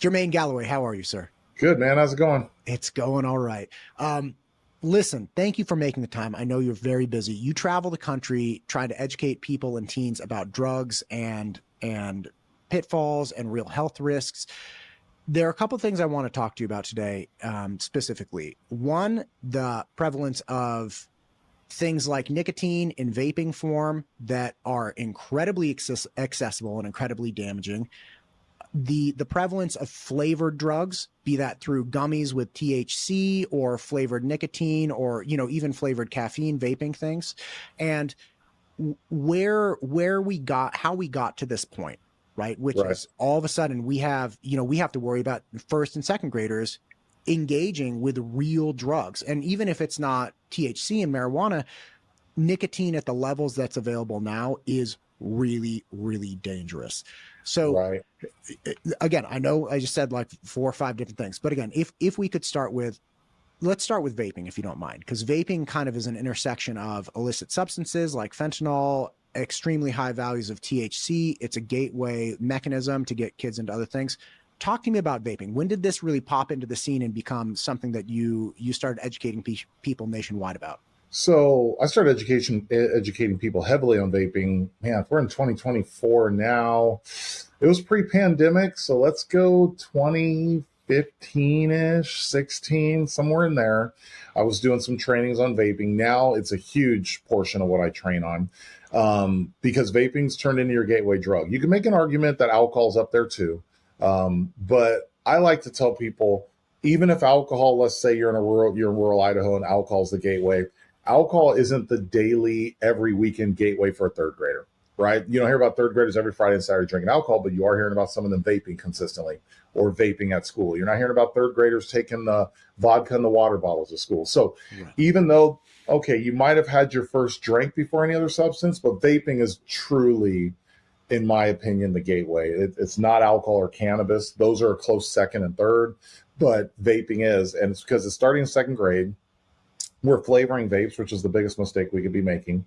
Jermaine Galloway, how are you, sir? Good, man. How's it going? It's going all right. Listen, thank you for making the time. I know you're very busy. You travel the country trying to educate people and teens about drugs and pitfalls and real health risks. There are a couple of things I want to talk to you about today, specifically. One, the prevalence of things like nicotine in vaping form that are incredibly accessible and incredibly damaging. The prevalence of flavored drugs, be that through gummies with THC or flavored nicotine or even flavored caffeine vaping things, and where we got how we got to this point, right? Which Right. is all of a sudden we have to worry about first and second graders engaging with real drugs, and even if it's not THC and marijuana, nicotine at the levels that's available now is really, really dangerous. So Right. again, I know I just said like four or five different things, but again, if we could let's start with vaping, if you don't mind, because vaping kind of is an intersection of illicit substances like fentanyl, extremely high values of THC. It's a gateway mechanism to get kids into other things. Talk to me about vaping. When did this really pop into the scene and become something that you started educating people nationwide about? So I started educating people heavily on vaping. Man, if we're in 2024 now, it was pre-pandemic. So let's go 2015-ish, 16, somewhere in there. I was doing some trainings on vaping. Now it's a huge portion of what I train on, because vaping's turned into your gateway drug. You can make an argument that alcohol's up there too. But I like to tell people, even if alcohol, let's say you're in rural Idaho and alcohol's the gateway, alcohol isn't the daily, every weekend gateway for a third grader, right? You don't hear about third graders every Friday and Saturday drinking alcohol, but you are hearing about some of them vaping consistently or vaping at school. You're not hearing about third graders taking the vodka and the water bottles to school. So Yeah. even though, okay, you might have had your first drink before any other substance, but vaping is truly, in my opinion, the gateway. It's not alcohol or cannabis. Those are a close second and third, but vaping is. And it's because it's starting in second grade. We're flavoring vapes, which is the biggest mistake we could be making.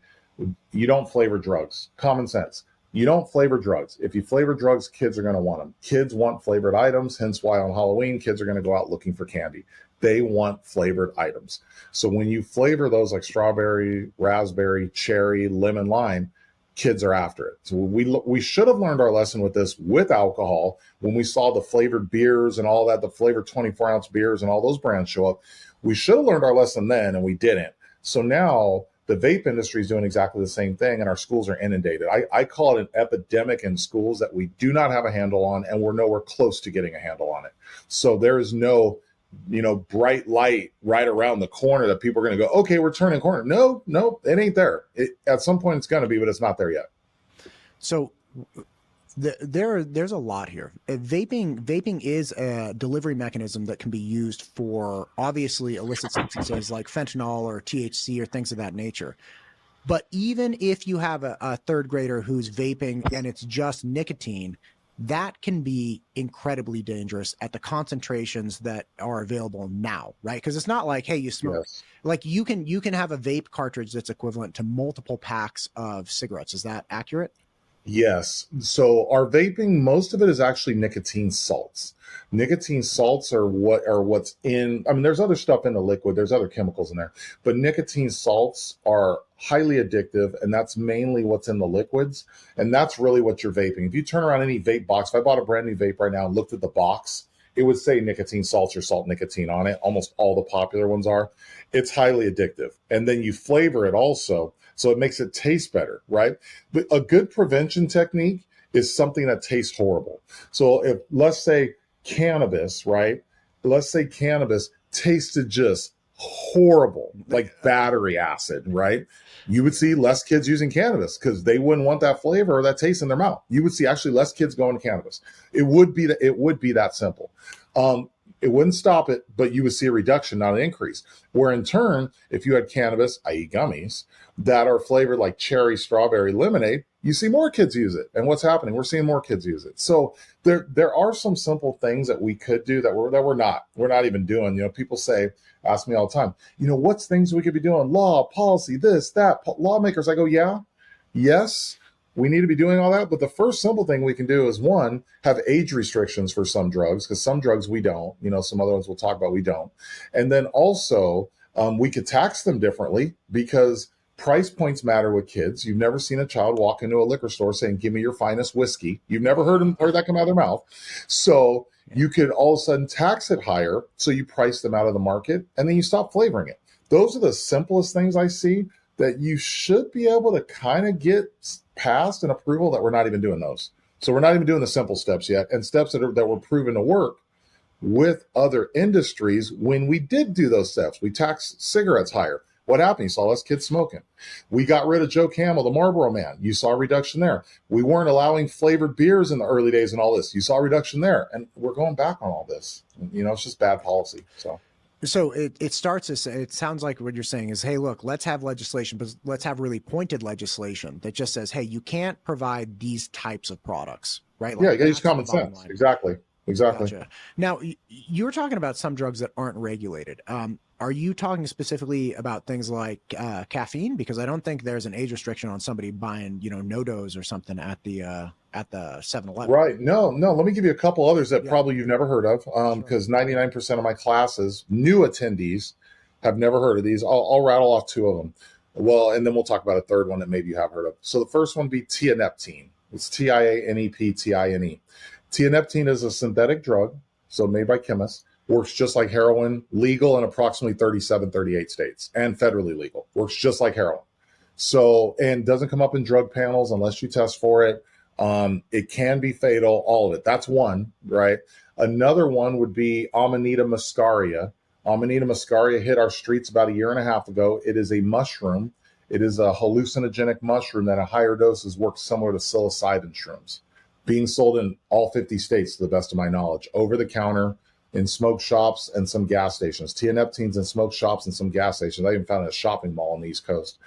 You don't flavor drugs. Common sense. You don't flavor drugs. If you flavor drugs, kids are going to want them. Kids want flavored items, hence why on Halloween, kids are going to go out looking for candy. They want flavored items. So when you flavor those like strawberry, raspberry, cherry, lemon, lime, kids are after it. So we should have learned our lesson with this with alcohol when we saw the flavored beers and all that, the flavored 24-ounce beers and all those brands show up. We should have learned our lesson then, and we didn't. So now the vape industry is doing exactly the same thing, and our schools are inundated. I call it an epidemic in schools that we do not have a handle on, and we're nowhere close to getting a handle on it. So there is no, bright light right around the corner that people are going to go, okay, we're turning corner. No, it ain't there. At some point it's going to be, but it's not there yet. So there's a lot here. Vaping is a delivery mechanism that can be used for obviously illicit substances like fentanyl or THC or things of that nature. But even if you have a third grader who's vaping and it's just nicotine, that can be incredibly dangerous at the concentrations that are available now, right? Because it's not like, hey, you smoke. Yes. Like you can have a vape cartridge that's equivalent to multiple packs of cigarettes. Is that accurate? Yes. So our vaping, most of it is actually nicotine salts. Nicotine salts are what's in. I mean, there's other stuff in the liquid. There's other chemicals in there, but nicotine salts are highly addictive, and that's mainly what's in the liquids. And that's really what you're vaping. If you turn around any vape box, if I bought a brand new vape right now and looked at the box, it would say nicotine salts or salt nicotine on it. Almost all the popular ones are. It's highly addictive. And then you flavor it also. So it makes it taste better, right? But a good prevention technique is something that tastes horrible. So if, let's say cannabis, right? Let's say cannabis tasted just horrible, like battery acid, right? You would see less kids using cannabis because they wouldn't want that flavor or that taste in their mouth. You would see actually less kids going to cannabis. It would be that simple. It wouldn't stop it, but you would see a reduction, not an increase. Where in turn, if you had cannabis, i.e. gummies, that are flavored like cherry, strawberry, lemonade, you see more kids use it. And what's happening? We're seeing more kids use it. So there are some simple things that we could do that we're not even doing. People ask me all the time, what's things we could be doing? Law, policy, this, that, lawmakers. I go, yeah, yes. we need to be doing all that. But the first simple thing we can do is, one, have age restrictions for some drugs, because some drugs we don't, some other ones we'll talk about we don't. And then also we could tax them differently, because price points matter with kids. You've never seen a child walk into a liquor store saying, "Give me your finest whiskey." You've never heard that come out of their mouth. So you could all of a sudden tax it higher, so you price them out of the market, and then you stop flavoring it. Those are the simplest things I see that you should be able to kind of get past an approval, that we're not even doing those. So we're not even doing the simple steps yet, and steps that were proven to work with other industries. When we did do those steps, we taxed cigarettes higher. What happened? You saw less kids smoking. We got rid of Joe Camel, the Marlboro Man. You saw a reduction there. We weren't allowing flavored beers in the early days and all this. You saw a reduction there. And we're going back on all this. It's just bad policy. So it starts as, it sounds like what you're saying is, hey, look, let's have legislation, but let's have really pointed legislation that just says, hey, you can't provide these types of products, right? Like, yeah, you got to use common sense. Line. Exactly. Gotcha. Now, you were talking about some drugs that aren't regulated. Are you talking specifically about things like caffeine? Because I don't think there's an age restriction on somebody buying, no-dos or something at the 7-Eleven. Right. No. Let me give you a couple others that probably you've never heard of, because 99% of my classes, new attendees, have never heard of these. I'll rattle off two of them. Well, and then we'll talk about a third one that maybe you have heard of. So the first one would be tianeptine. It's tianeptine. Tianeptine is a synthetic drug, so made by chemists. Works just like heroin, legal in approximately 37, 38 states, and federally legal. Works just like heroin. So, and doesn't come up in drug panels unless you test for it. It can be fatal, all of it. That's one, right? Another one would be Amanita muscaria. Amanita muscaria hit our streets about 1.5 years ago. It is a mushroom. It is a hallucinogenic mushroom that at higher doses works similar to psilocybin shrooms. Being sold in all 50 states, to the best of my knowledge, over the counter, in smoke shops and some gas stations. Tianeptine's in smoke shops and some gas stations. I even found it at a shopping mall on the East Coast.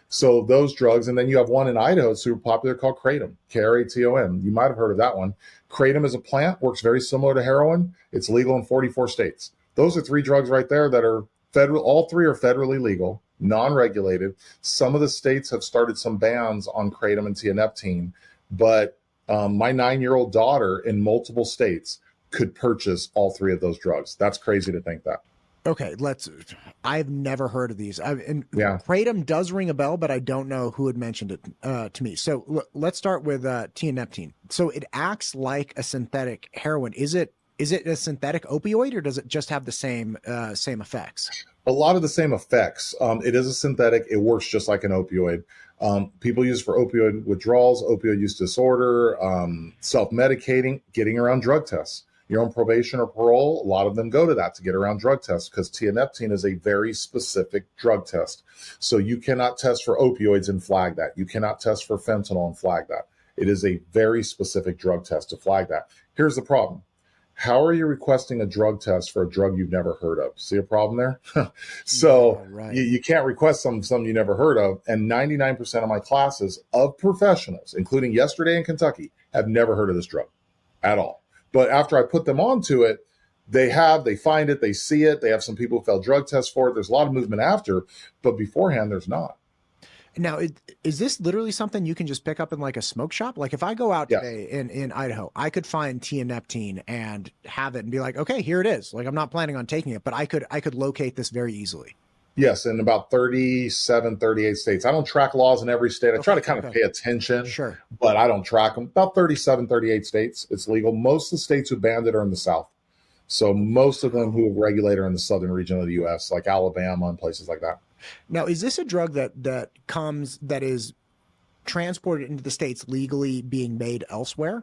So those drugs. And then you have one in Idaho, it's super popular, called Kratom, Kratom. You might have heard of that one. Kratom is a plant, works very similar to heroin. It's legal in 44 states. Those are 3 drugs right there that are federal. All 3 are federally legal, non-regulated. Some of the states have started some bans on Kratom and Tianeptine, but my 9-year-old daughter in multiple states could purchase all 3 of those drugs. That's crazy to think that. Okay, I've never heard of these. Kratom does ring a bell, but I don't know who had mentioned it to me. So let's start with tianeptine. So it acts like a synthetic heroin. Is it a synthetic opioid, or does it just have the same effects? A lot of the same effects. It is a synthetic. It works just like an opioid. People use it for opioid withdrawals, opioid use disorder, self-medicating, getting around drug tests. You're on probation or parole, a lot of them go to that to get around drug tests, because tianeptine is a very specific drug test. So you cannot test for opioids and flag that. You cannot test for fentanyl and flag that. It is a very specific drug test to flag that. Here's the problem. How are you requesting a drug test for a drug you've never heard of? See a problem there? So yeah, right. you can't request something you never heard of. And 99% of my classes of professionals, including yesterday in Kentucky, have never heard of this drug at all. But after I put them onto it, they find it, they see it. They have some people who failed drug tests for it. There's a lot of movement after, but beforehand, there's not. Now, is this literally something you can just pick up in like a smoke shop? Like if I go out today in Idaho, I could find tianeptine and have it and be like, okay, here it is. Like I'm not planning on taking it, but I could locate this very easily. Yes, in about 37, 38 states. I don't track laws in every state. I try to kind of pay attention, but I don't track them. About 37, 38 states, it's legal. Most of the states who banned it are in the South. So most of them who have regulated are in the southern region of the U.S., like Alabama and places like that. Now, is this a drug that is transported into the States legally being made elsewhere?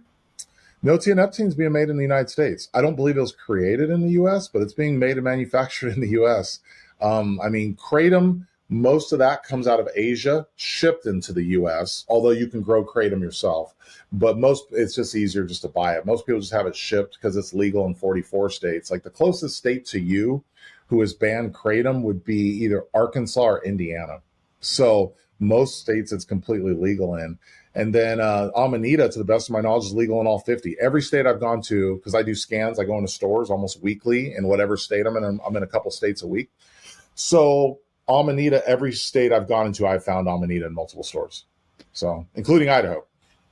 No, tianeptine is being made in the United States. I don't believe it was created in the U.S., but it's being made and manufactured in the U.S. Kratom, most of that comes out of Asia, shipped into the U.S., although you can grow Kratom yourself. But it's just easier just to buy it. Most people just have it shipped because it's legal in 44 states. Like the closest state to you who has banned Kratom would be either Arkansas or Indiana. So most states it's completely legal in. And then Amanita, to the best of my knowledge, is legal in all 50. Every state I've gone to, because I do scans, I go into stores almost weekly in whatever state I'm in. I'm in a couple states a week. So Amanita, every state I've gone into, I've found Amanita in multiple stores. So, including Idaho.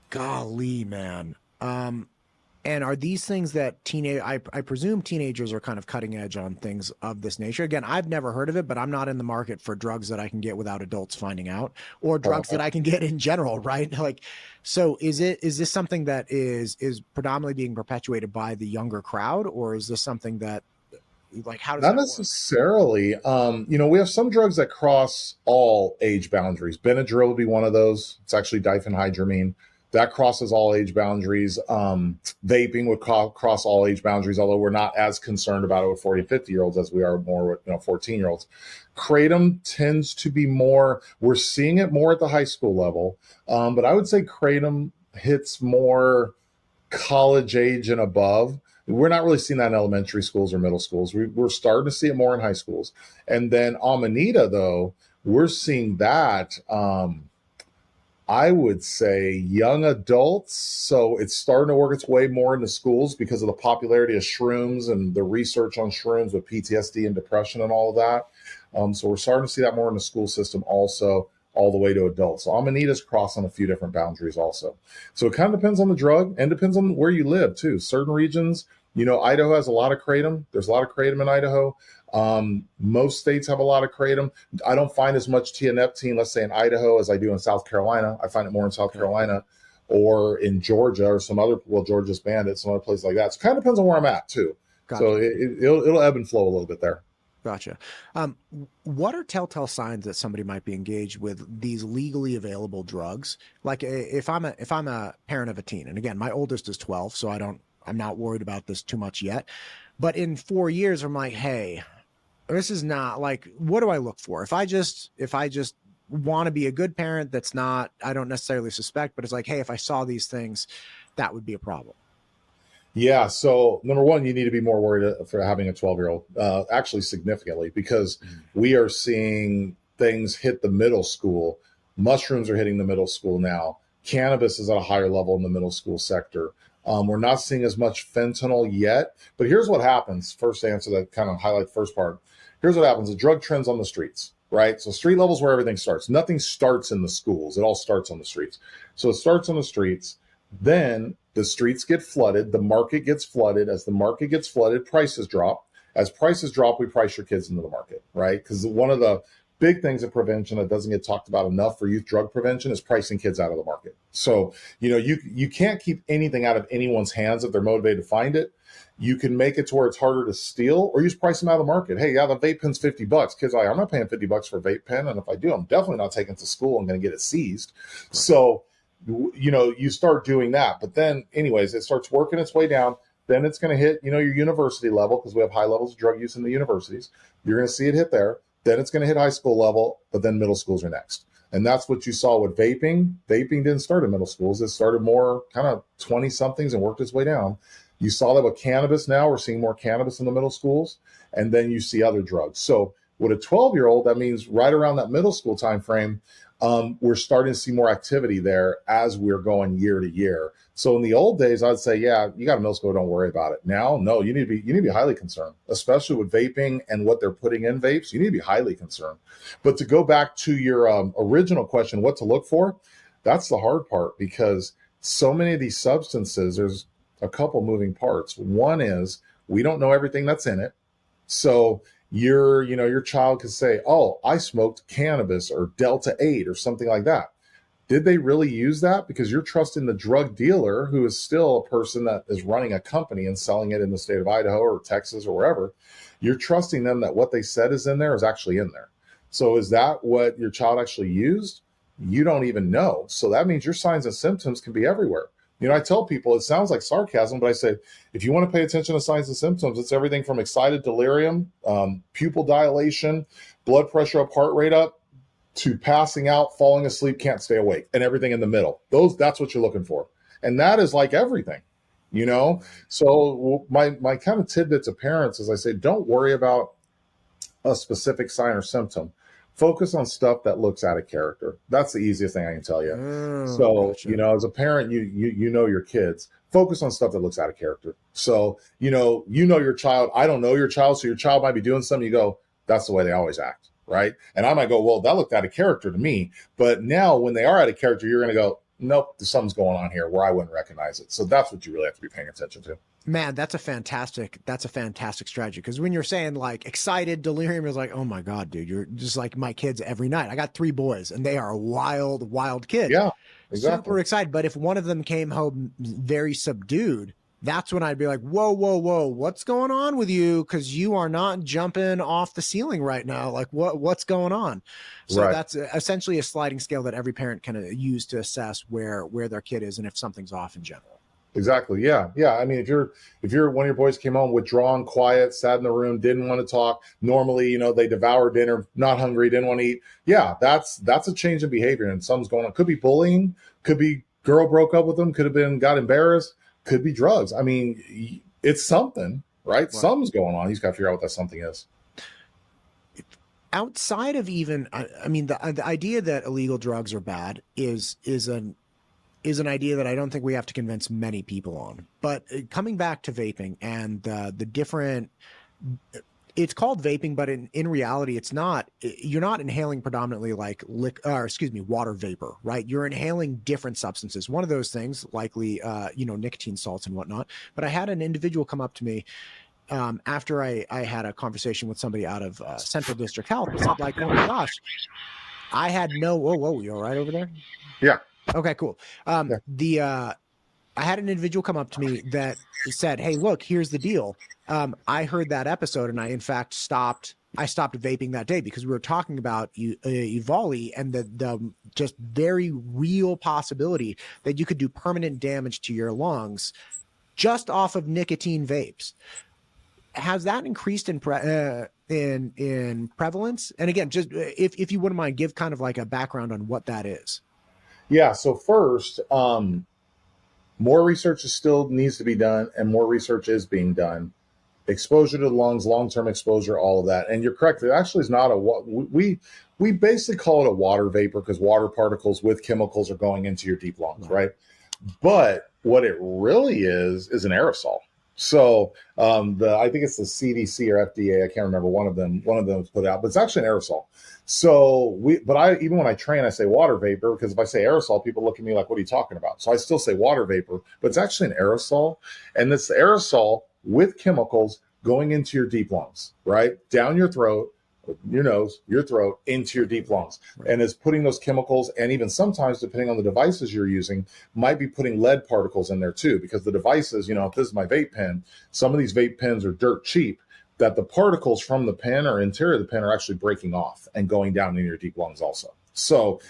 Golly, man. And are these things that I presume teenagers are kind of cutting edge on things of this nature? Again, I've never heard of it, but I'm not in the market for drugs that I can get without adults finding out, or drugs that I can get in general, right? Like, so is this something that is predominantly being perpetuated by the younger crowd, or is this something that, like, how does Not that work? necessarily. We have some drugs that cross all age boundaries. Benadryl would be one of those. It's actually diphenhydramine. That crosses all age boundaries. Vaping would cross all age boundaries, although we're not as concerned about it with 40 and 50-year-olds as we are more with 14-year-olds. Kratom tends to be more, we're seeing it more at the high school level. But I would say Kratom hits more college age and above. We're not really seeing that in elementary schools or middle schools. We're starting to see it more in high schools. And then Amanita, though, we're seeing that, I would say, young adults. So it's starting to work its way more into schools because of the popularity of shrooms and the research on shrooms with PTSD and depression and all of that. So we're starting to see that more in the school system also, all the way to adults. So Amanita's crossing a few different boundaries also. So it kind of depends on the drug and depends on where you live too. Certain regions, Idaho has a lot of kratom. There's a lot of kratom in Idaho. Most states have a lot of kratom. I don't find as much tianeptine, let's say in Idaho, as I do in South Carolina. I find it more in South Carolina or in Georgia or some other, Georgia's Bandit, some other places like that. So it kind of depends on where I'm at too. Gotcha. So it'll ebb and flow a little bit there. Gotcha. What are telltale signs that somebody might be engaged with these legally available drugs? Like if I'm a parent of a teen, and again, my oldest is 12, so I'm not worried about this too much yet. But in 4 years, I'm like, hey, this is not like, what do I look for? If I just want to be a good parent, I don't necessarily suspect, but it's like, hey, if I saw these things, that would be a problem. Yeah. So number one, you need to be more worried for having a 12-year-old, actually significantly, because we are seeing things hit the middle school. Mushrooms are hitting the middle school now. Cannabis is at a higher level in the middle school sector. We're not seeing as much fentanyl yet, but here's what happens. First answer that kind of highlight the first part. Here's what happens. The drug trends on the streets, right? So street level is where everything starts. Nothing starts in the schools. It all starts on the streets. So it starts on the streets. Then the streets get flooded. The market gets flooded. As the market gets flooded, prices drop. As prices drop, we price your kids into the market, right? Because one of the big things of prevention that doesn't get talked about enough for youth drug prevention is pricing kids out of the market. So, you can't keep anything out of anyone's hands if they're motivated to find it. You can make it to where it's harder to steal, or you just price them out of the market. Hey, yeah, the vape pen's $50. Kids are like, I'm not paying $50 for a vape pen. And if I do, I'm definitely not taking it to school. I'm going to get it seized. Right. So, you start doing that. But then anyways, it starts working its way down. Then it's going to hit, your university level, because we have high levels of drug use in the universities. You're going to see it hit there. Then it's going to hit high school level, but then middle schools are next. And that's what you saw with vaping. Vaping didn't start in middle schools. It started more kind of 20-somethings and worked its way down. You saw that with cannabis now. We're seeing more cannabis in the middle schools. And then you see other drugs. So with a 12-year-old, that means right around that middle school time frame, we're starting to see more activity there as we're going year to year. So in the old days, I'd say, yeah, you got a middle school, don't worry about it. Now, no, you need to be highly concerned, especially with vaping and what they're putting in vapes. You need to be highly concerned. But to go back to your original question, what to look for, that's the hard part, because so many of these substances, there's a couple moving parts. One is we don't know everything that's in it. So your child could say, oh, I smoked cannabis or Delta 8 or something like that. Did they really use that? Because you're trusting the drug dealer, who is still a person that is running a company and selling it in the state of Idaho or Texas or wherever. You're trusting them that what they said is in there is actually in there. So is that what your child actually used? You don't even know. So that means your signs and symptoms can be everywhere. I tell people, it sounds like sarcasm, but I say, if you want to pay attention to signs and symptoms, it's everything from excited delirium, pupil dilation, blood pressure up, heart rate up, to passing out, falling asleep, can't stay awake, and everything in the middle. That's what you're looking for. And that is like everything, So my kind of tidbits of parents is I say, don't worry about a specific sign or symptom. Focus on stuff that looks out of character. That's the easiest thing I can tell you. So, gotcha. As a parent, you know your kids. Focus on stuff that looks out of character. So, your child. I don't know your child, so your child might be doing something. You go, that's the way they always act. right? And I might go, well, that looked out of character to me. But now when they are out of character, you're going to go, nope, there's something's going on here where I wouldn't recognize it. So that's what you really have to be paying attention to. Man, that's a fantastic strategy. Because when you're saying like excited, delirium is like, oh my God, dude, you're just like my kids every night. I got 3 boys and they are wild kids. Yeah, exactly. Super excited. But if one of them came home very subdued, that's when I'd be like, whoa, what's going on with you? Because you are not jumping off the ceiling right now. Like what's going on? So Right. that's essentially a sliding scale that every parent can use to assess where their kid is and if something's off in general. Exactly. Yeah. I mean, if you're one of your boys came home withdrawn, quiet, sat in the room, didn't want to talk. Normally, they devour dinner, not hungry, didn't want to eat. Yeah, that's a change in behavior, and something's going on. Could be bullying, could be girl broke up with them, could have been got embarrassed, could be drugs. I mean, it's something, right? Something's going on. He's got to figure out what that something is. Outside of even, I mean, the idea that illegal drugs are bad is an idea that I don't think we have to convince many people on. But coming back to vaping and the different, it's called vaping, but in reality, it's not. You're not inhaling predominantly like water vapor, right? You're inhaling different substances. One of those things, likely, nicotine salts and whatnot. But I had an individual come up to me after I had a conversation with somebody out of Central District Health and said like, oh my gosh, I had no, whoa, you all right over there? Yeah. Okay, cool. I had an individual come up to me that said, hey, look, here's the deal. I heard that episode and I, in fact, stopped vaping that day because we were talking about Uvalde and the just very real possibility that you could do permanent damage to your lungs just off of nicotine vapes. Has that increased in prevalence? And again, just if you wouldn't mind, give kind of like a background on what that is. Yeah. So first, more research still needs to be done, and more research is being done. Exposure to the lungs, long-term exposure, all of that. And you're correct. It actually is not we basically call it a water vapor because water particles with chemicals are going into your deep lungs, right? But what it really is an aerosol. So I think it's the CDC or FDA. I can't remember. One of them was put out, but it's actually an aerosol. So even when I train, I say water vapor because if I say aerosol, people look at me like, what are you talking about? So I still say water vapor, but it's actually an aerosol. And it's the aerosol with chemicals going into your deep lungs, right? Down your throat, your nose, your throat, into your deep lungs. Right. And it's putting those chemicals, and even sometimes, depending on the devices you're using, might be putting lead particles in there too, because the devices, if this is my vape pen, some of these vape pens are dirt cheap, that the particles from the pen or interior of the pen are actually breaking off and going down in your deep lungs also. So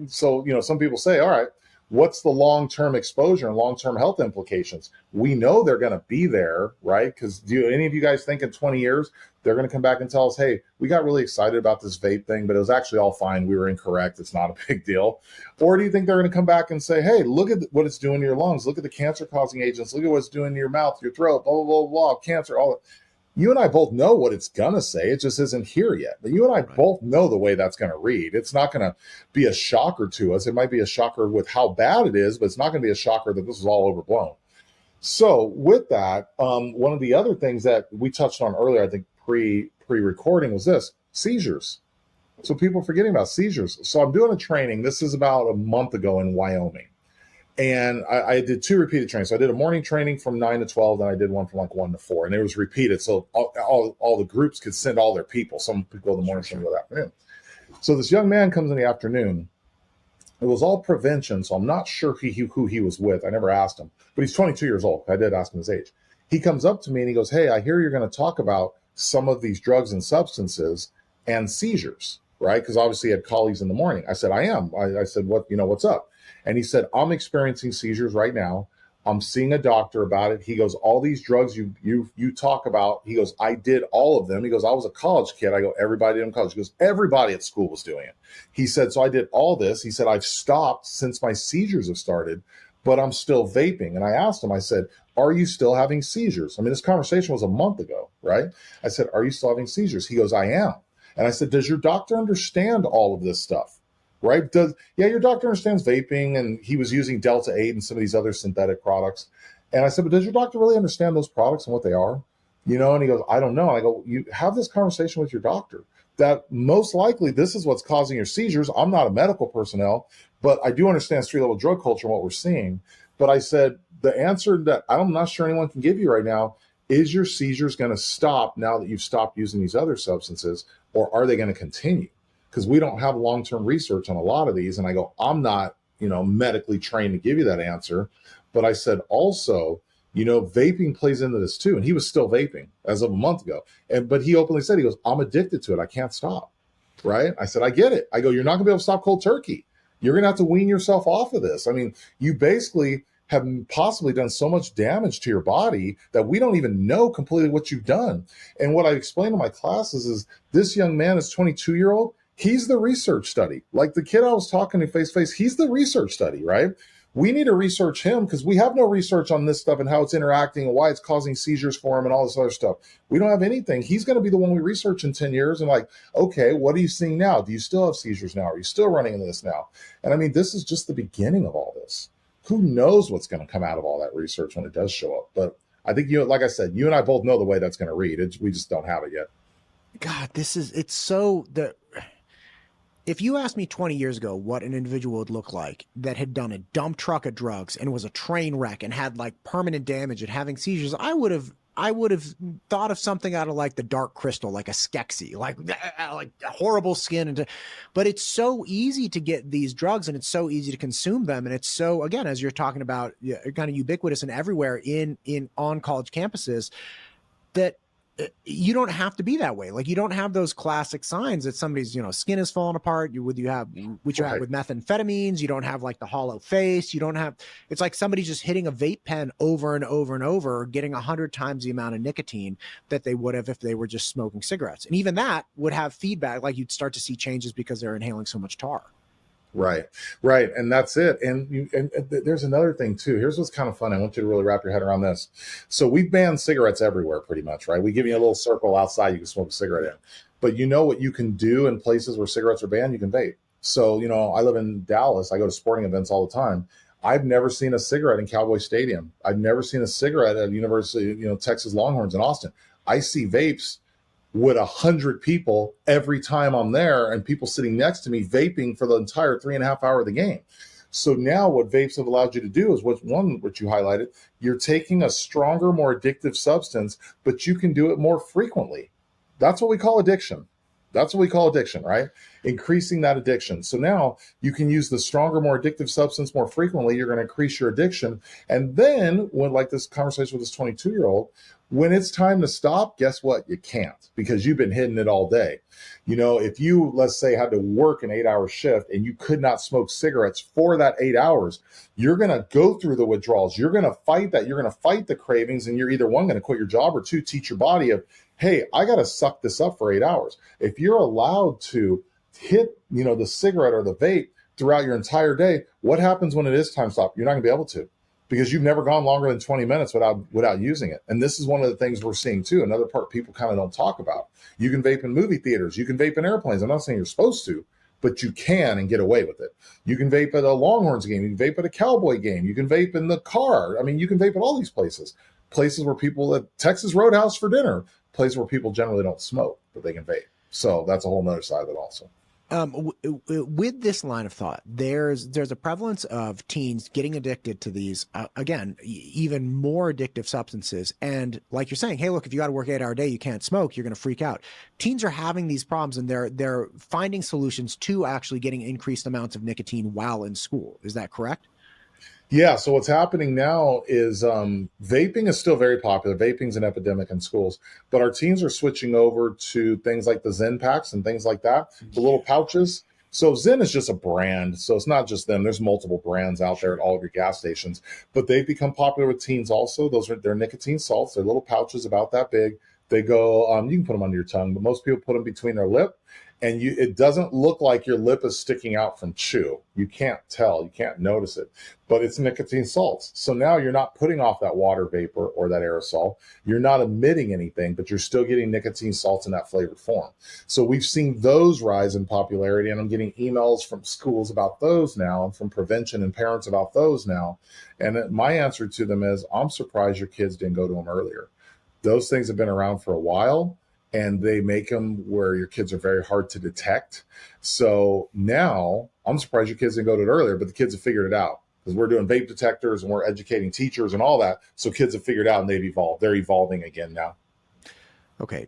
some people say, all right, what's the long-term exposure and long-term health implications? We know they're going to be there, right? Because do any of you guys think in 20 years, they're going to come back and tell us, hey, we got really excited about this vape thing, but it was actually all fine. We were incorrect. It's not a big deal. Or do you think they're going to come back and say, hey, look at what it's doing to your lungs. Look at the cancer-causing agents. Look at what it's doing to your mouth, your throat, blah, blah, blah, blah, cancer, all that. You and I both know what it's going to say. It just isn't here yet. But you and I both know the way that's going to read. It's not going to be a shocker to us. It might be a shocker with how bad it is, but it's not going to be a shocker that this is all overblown. So with that, one of the other things that we touched on earlier, I think pre-recording, was this: seizures. So people are forgetting about seizures. So I'm doing a training. This is about a month ago in Wyoming. And I did 2 repeated trainings. So I did a morning training from 9 to 12, and I did one from like 1 to 4. And it was repeated. So all the groups could send all their people. Some people in the morning, some people in the afternoon. So this young man comes in the afternoon. It was all prevention, so I'm not sure who he was with. I never asked him. But he's 22 years old. I did ask him his age. He comes up to me and he goes, hey, I hear you're going to talk about some of these drugs and substances and seizures, right? Because obviously he had colleagues in the morning. I said, I am. I said, what's up? And he said, I'm experiencing seizures right now. I'm seeing a doctor about it. He goes, all these drugs you talk about, he goes, I did all of them. He goes, I was a college kid. I go, everybody in college. He goes, everybody at school was doing it. He said, so I did all this. He said, I've stopped since my seizures have started, but I'm still vaping. And I asked him, I said, are you still having seizures? I mean, this conversation was a month ago, right? I said, are you still having seizures? He goes, I am. And I said, does your doctor understand all of this stuff? Right? Your doctor understands vaping, and he was using Delta 8 and some of these other synthetic products. And I said, but does your doctor really understand those products and what they are? And he goes, I don't know. And I go, you have this conversation with your doctor. that most likely this is what's causing your seizures. I'm not a medical personnel, but I do understand street level drug culture and what we're seeing. But I said, the answer that I'm not sure anyone can give you right now is your seizures going to stop now that you've stopped using these other substances, or are they going to continue? Because we don't have long-term research on a lot of these. And I go, I'm not, medically trained to give you that answer. But I said also, vaping plays into this too. And he was still vaping as of a month ago. But he openly said, he goes, I'm addicted to it. I can't stop. Right. I said, I get it. I go, you're not gonna be able to stop cold turkey. You're going to have to wean yourself off of this. I mean, you basically have possibly done so much damage to your body that we don't even know completely what you've done. And what I explain to my classes is this young man is 22-year-old. He's the research study. Like the kid I was talking to face to face, he's the research study, right? We need to research him because we have no research on this stuff and how it's interacting and why it's causing seizures for him and all this other stuff. We don't have anything. He's going to be the one we research in 10 years and like, okay, what are you seeing now? Do you still have seizures now? Are you still running into this now? And I mean, this is just the beginning of all this. Who knows what's going to come out of all that research when it does show up? But I think, like I said, you and I both know the way that's going to read. We just don't have it yet. God, if you asked me 20 years ago what an individual would look like that had done a dump truck of drugs and was a train wreck and had like permanent damage and having seizures, I would have thought of something out of like the Dark Crystal, like a Skeksis, like horrible skin. But it's so easy to get these drugs and it's so easy to consume them. And it's so, again, as you're talking about, kind of ubiquitous and everywhere on college campuses, that you don't have to be that way. Like you don't have those classic signs that somebody's, skin is falling apart. You have with methamphetamines. You don't have like the hollow face. You don't have, it's like somebody just hitting a vape pen over and over and over, getting 100 times the amount of nicotine that they would have if they were just smoking cigarettes. And even that would have feedback. Like you'd start to see changes because they're inhaling so much tar. Right. And that's it. And there's another thing too. Here's what's kind of fun. I want you to really wrap your head around this. So we've banned cigarettes everywhere pretty much, right? We give you a little circle outside you can smoke a cigarette in. But you know what you can do in places where cigarettes are banned? You can vape. So, I live in Dallas. I go to sporting events all the time. I've never seen a cigarette in Cowboy Stadium. I've never seen a cigarette at University, Texas Longhorns in Austin. I see vapes with 100 people every time I'm there and people sitting next to me vaping for the entire 3.5 hours of the game. So now what vapes have allowed you to do is which you highlighted, you're taking a stronger, more addictive substance, but you can do it more frequently. That's what we call addiction. Right? Increasing that addiction. So now you can use the stronger, more addictive substance more frequently. You're going to increase your addiction. And then when like this conversation with this 22-year-old, when it's time to stop, guess what? You can't because you've been hitting it all day. If you, let's say, had to work an 8-hour shift and you could not smoke cigarettes for that 8 hours, you're going to go through the withdrawals. You're going to fight that. You're going to fight the cravings. And you're either one, going to quit your job, or two, teach your body of, hey, I got to suck this up for 8 hours. If you're allowed to hit, the cigarette or the vape throughout your entire day, what happens when it is time to stop? You're not going to be able to, because you've never gone longer than 20 minutes without using it. And this is one of the things we're seeing too. Another part people kind of don't talk about. You can vape in movie theaters. You can vape in airplanes. I'm not saying you're supposed to, but you can and get away with it. You can vape at a Longhorns game. You can vape at a Cowboy game. You can vape in the car. I mean, you can vape at all these places where people at Texas Roadhouse for dinner, places where people generally don't smoke, but they can vape. So that's a whole nother side of it also. With this line of thought, there's a prevalence of teens getting addicted to these, again, even more addictive substances. And like you're saying, hey, look, if you got to work 8-hour day, you can't smoke, you're going to freak out. Teens are having these problems and they're finding solutions to actually getting increased amounts of nicotine while in school. Is that correct? Yeah. So what's happening now is vaping is still very popular. Vaping's an epidemic in schools, but our teens are switching over to things like the Zen packs and things like that, the little pouches. So Zen is just a brand. So it's not just them. There's multiple brands out there at all of your gas stations, but they've become popular with teens also. They're nicotine salts. They're little pouches about that big. They go, you can put them under your tongue, but most people put them between their lip. And it doesn't look like your lip is sticking out from chew. You can't tell, you can't notice it, but it's nicotine salts. So now you're not putting off that water vapor or that aerosol. You're not emitting anything, but you're still getting nicotine salts in that flavored form. So we've seen those rise in popularity, and I'm getting emails from schools about those now, and from prevention and parents about those now. And my answer to them is, I'm surprised your kids didn't go to them earlier. Those things have been around for a while. and they make them where your kids are very hard to detect. So now I'm surprised your kids didn't go to it earlier, but the kids have figured it out because we're doing vape detectors and we're educating teachers and all that. So kids have figured out and they've evolved. They're evolving again now. Okay.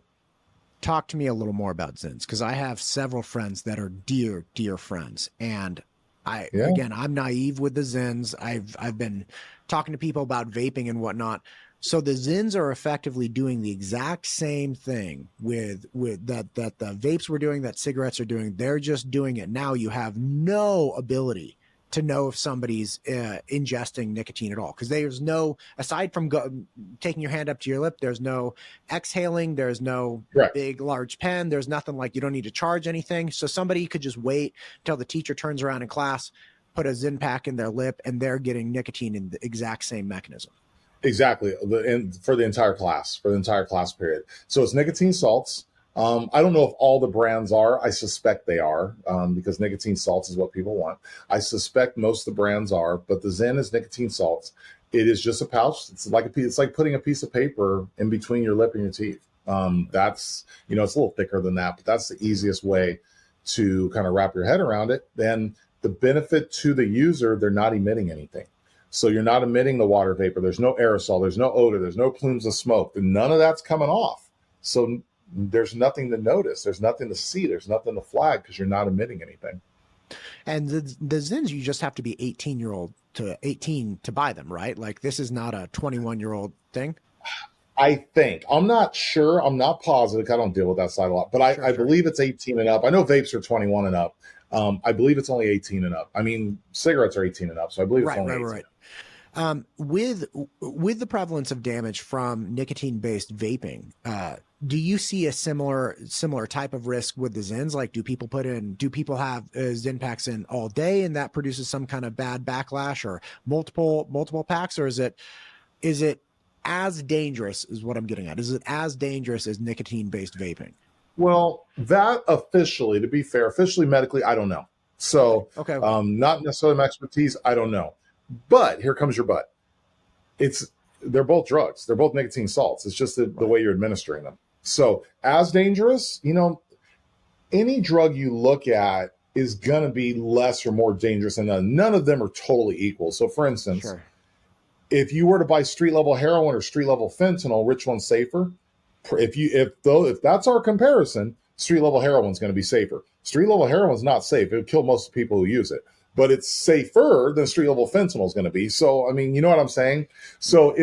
Talk to me a little more about Zins, because I have several friends that are dear, dear friends. And again, I'm naive with the Zins. I've been talking to people about vaping and whatnot. So the Zins are effectively doing the exact same thing with that the vapes were doing, that cigarettes are doing. They're just doing it now. You have no ability to know if somebody's ingesting nicotine at all, because there's no, aside from taking your hand up to your lip, there's no exhaling, there's no big large pen, there's nothing. Like, you don't need to charge anything. So somebody could just wait until the teacher turns around in class, put a Zyn pack in their lip, and they're getting nicotine in the exact same mechanism. Exactly. For the entire class period. So it's nicotine salts. I don't know if all the brands are. I suspect they are, because nicotine salts is what people want. I suspect most of the brands are, but the Zyn is nicotine salts. It is just a pouch. It's like putting a piece of paper in between your lip and your teeth. That's, it's a little thicker than that, but that's the easiest way to kind of wrap your head around it. Then the benefit to the user, they're not emitting anything. So you're not emitting the water vapor. There's no aerosol. There's no odor. There's no plumes of smoke. None of that's coming off. So there's nothing to notice. There's nothing to see. There's nothing to flag because you're not emitting anything. And the Zins, you just have to be 18 to buy them, right? Like, this is not a 21-year-old thing. I think. I'm not sure. I'm not positive. I don't deal with that side a lot, but I believe it's 18 and up. I know vapes are 21 and up. I believe it's only 18 and up. I mean, cigarettes are 18 and up, so I believe it's only 18. Right. With the prevalence of damage from nicotine-based vaping, do you see a similar type of risk with the Zins? Like, do people have Zyn packs in all day and that produces some kind of bad backlash, or multiple packs, or is it as dangerous, is what I'm getting at? Is it as dangerous as nicotine-based vaping? Well, that officially, to be fair, medically, I don't know. So, okay. Not necessarily my expertise. I don't know. But here comes your but. They're both drugs. They're both nicotine salts. It's just the way you're administering them. So as dangerous, any drug you look at is going to be less or more dangerous than none of them are totally equal. So for instance, if you were to buy street level heroin or street level fentanyl, which one's safer? If that's our comparison, street level heroin is going to be safer. Street level heroin is not safe. It would kill most of the people who use it. But it's safer than street level fentanyl is going to be. So, I mean, you know what I'm saying? So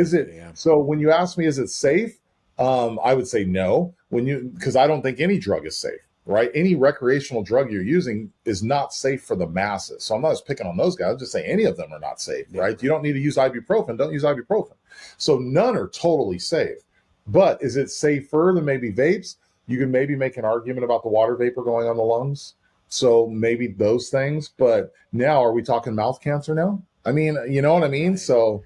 so when you ask me, is it safe? I would say no, because I don't think any drug is safe, right? Any recreational drug you're using is not safe for the masses. So I'm not just picking on those guys. I'm just saying any of them are not safe, right? You don't need to use ibuprofen. Don't use ibuprofen. So none are totally safe. But is it safer than maybe vapes? You can maybe make an argument about the water vapor going on the lungs. So maybe those things, but now are we talking mouth cancer now? I mean, you know what I mean? So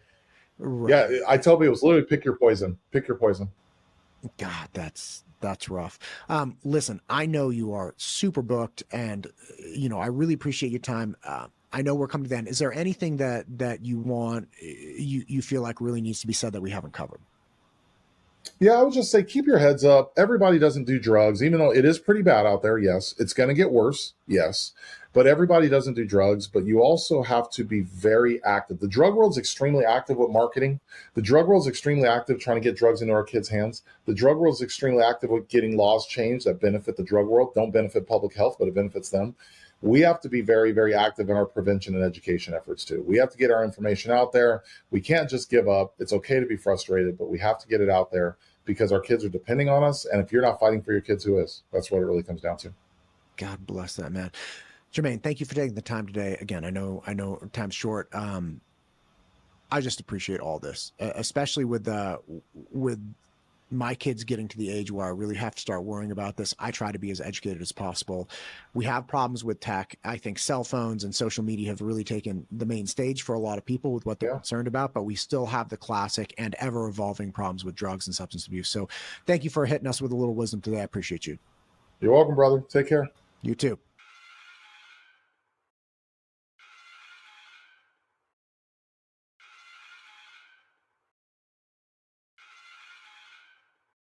yeah, I tell people it was literally pick your poison. God, that's rough. Listen, I know you are super booked and, I really appreciate your time. I know we're coming to the end. Is there anything that you want, you feel like really needs to be said that we haven't covered? Yeah, I would just say keep your heads up. Everybody doesn't do drugs, even though it is pretty bad out there. Yes, it's going to get worse. Yes, but everybody doesn't do drugs. But you also have to be very active. The drug world's extremely active with marketing. The drug world's extremely active trying to get drugs into our kids' hands. The drug world's extremely active with getting laws changed that benefit the drug world, don't benefit public health, but it benefits them. We have to be very, very active in our prevention and education efforts too. We have to get our information out there. We can't just give up. It's okay to be frustrated, but we have to get it out there because our kids are depending on us. And if you're not fighting for your kids, who is? That's what it really comes down to. God bless that, man. Jermaine, thank you for taking the time today. Again, I know time's short. I just appreciate all this, especially with my kids getting to the age where I really have to start worrying about this. I try to be as educated as possible. We have problems with tech. I think cell phones and social media have really taken the main stage for a lot of people with what they're concerned about, but we still have the classic and ever evolving problems with drugs and substance abuse. So thank you for hitting us with a little wisdom today. I appreciate you. You're welcome, brother. Take care. You too.